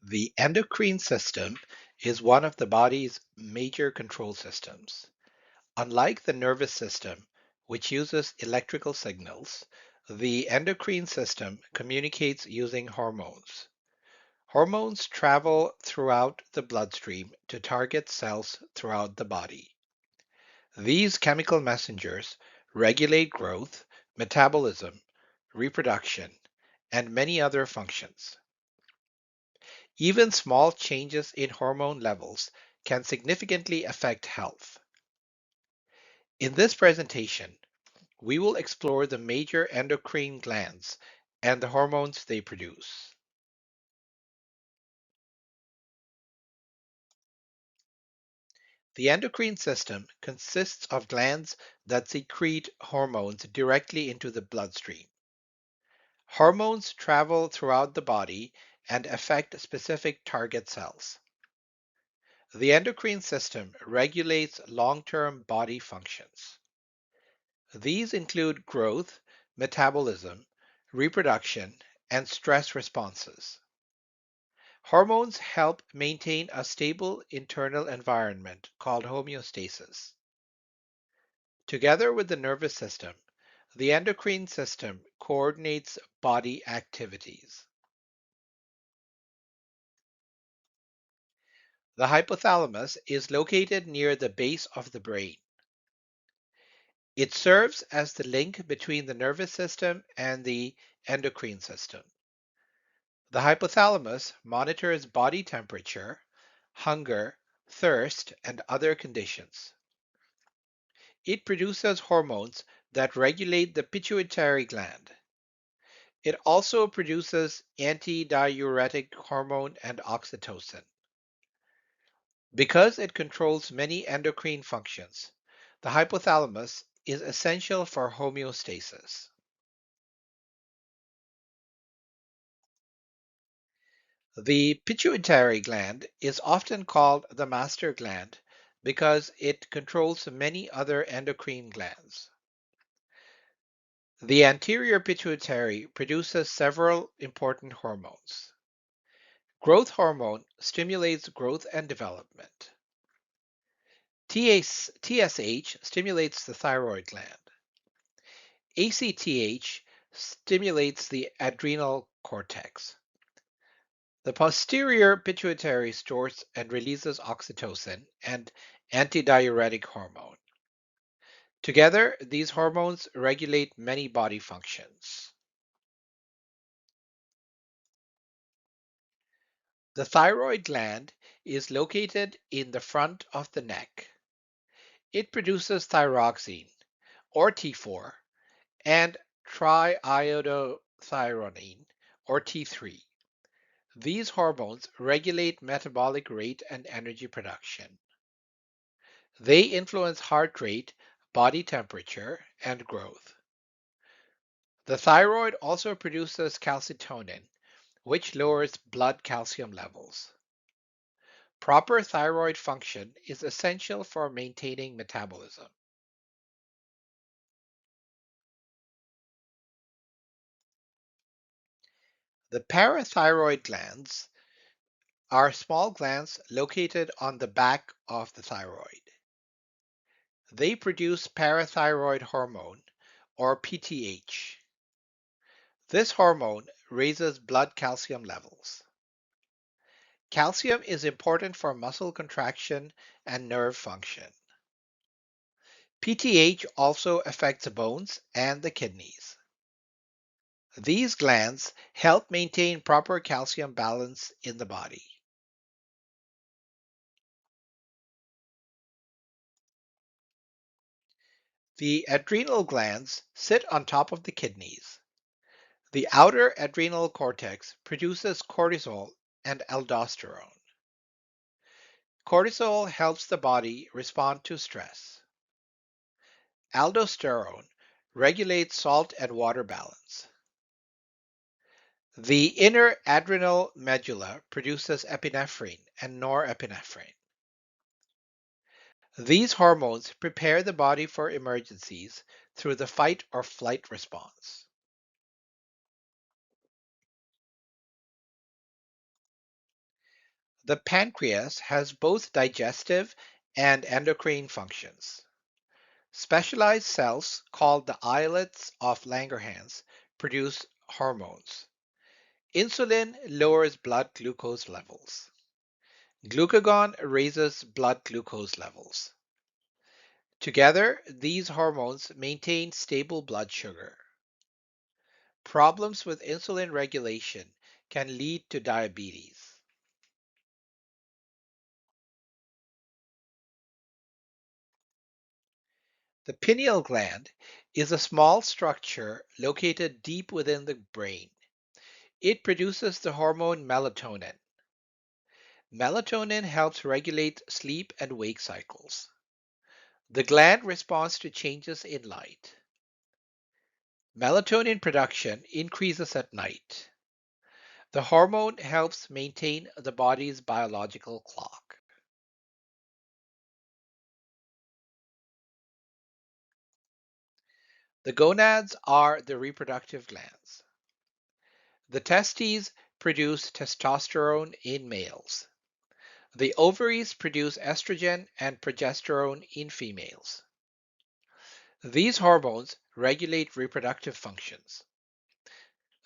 The endocrine system is one of the body's major control systems. Unlike the nervous system, which uses electrical signals, the endocrine system communicates using hormones. Hormones travel throughout the bloodstream to target cells throughout the body. These chemical messengers regulate growth, metabolism, reproduction, and many other functions. Even small changes in hormone levels can significantly affect health. In this presentation, we will explore the major endocrine glands and the hormones they produce. The endocrine system consists of glands that secrete hormones directly into the bloodstream. Hormones travel throughout the body and affect specific target cells. The endocrine system regulates long-term body functions. These include growth, metabolism, reproduction, and stress responses. Hormones help maintain a stable internal environment called homeostasis. Together with the nervous system, the endocrine system coordinates body activities. The hypothalamus is located near the base of the brain. It serves as the link between the nervous system and the endocrine system. The hypothalamus monitors body temperature, hunger, thirst, and other conditions. It produces hormones that regulate the pituitary gland. It also produces antidiuretic hormone and oxytocin. Because it controls many endocrine functions, the hypothalamus is essential for homeostasis. The pituitary gland is often called the master gland because it controls many other endocrine glands. The anterior pituitary produces several important hormones. Growth hormone stimulates growth and development. TSH stimulates the thyroid gland. ACTH stimulates the adrenal cortex. The posterior pituitary stores and releases oxytocin and antidiuretic hormone. Together, these hormones regulate many body functions. The thyroid gland is located in the front of the neck. It produces thyroxine, or T4, and triiodothyronine, or T3. These hormones regulate metabolic rate and energy production. They influence heart rate, body temperature, and growth. The thyroid also produces calcitonin, which lowers blood calcium levels. Proper thyroid function is essential for maintaining metabolism. The parathyroid glands are small glands located on the back of the thyroid. They produce parathyroid hormone, or PTH. This hormone raises blood calcium levels. Calcium is important for muscle contraction and nerve function. PTH also affects bones and the kidneys. These glands help maintain proper calcium balance in the body. The adrenal glands sit on top of the kidneys. The outer adrenal cortex produces cortisol and aldosterone. Cortisol helps the body respond to stress. Aldosterone regulates salt and water balance. The inner adrenal medulla produces epinephrine and norepinephrine. These hormones prepare the body for emergencies through the fight or flight response. The pancreas has both digestive and endocrine functions. Specialized cells called the islets of Langerhans produce hormones. Insulin lowers blood glucose levels. Glucagon raises blood glucose levels. Together, these hormones maintain stable blood sugar. Problems with insulin regulation can lead to diabetes. The pineal gland is a small structure located deep within the brain. It produces the hormone melatonin. Melatonin helps regulate sleep and wake cycles. The gland responds to changes in light. Melatonin production increases at night. The hormone helps maintain the body's biological clock. The gonads are the reproductive glands. The testes produce testosterone in males. The ovaries produce estrogen and progesterone in females. These hormones regulate reproductive functions.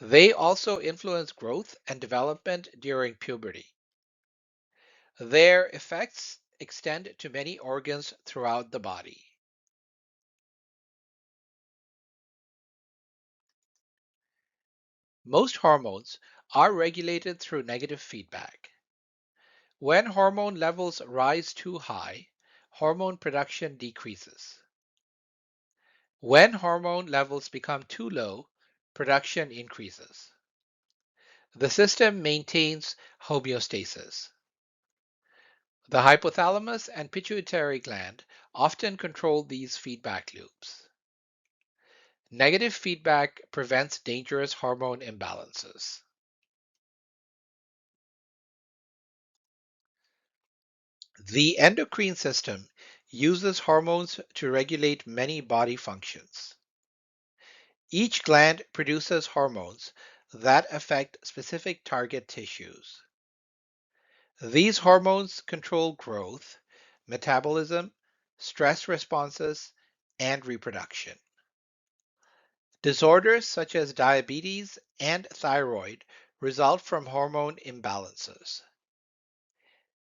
They also influence growth and development during puberty. Their effects extend to many organs throughout the body. Most hormones are regulated through negative feedback. When hormone levels rise too high, hormone production decreases. When hormone levels become too low, production increases. The system maintains homeostasis. The hypothalamus and pituitary gland often control these feedback loops. Negative feedback prevents dangerous hormone imbalances. The endocrine system uses hormones to regulate many body functions. Each gland produces hormones that affect specific target tissues. These hormones control growth, metabolism, stress responses, and reproduction. Disorders such as diabetes and thyroid result from hormone imbalances.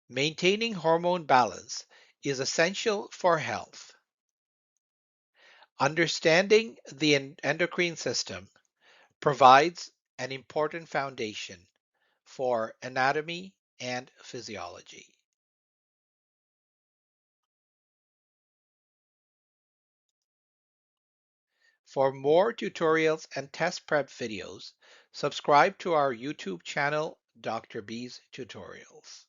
Maintaining hormone balance is essential for health. Understanding the endocrine system provides an important foundation for anatomy and physiology. For more tutorials and test prep videos, subscribe to our YouTube channel, Dr. B's Tutorials.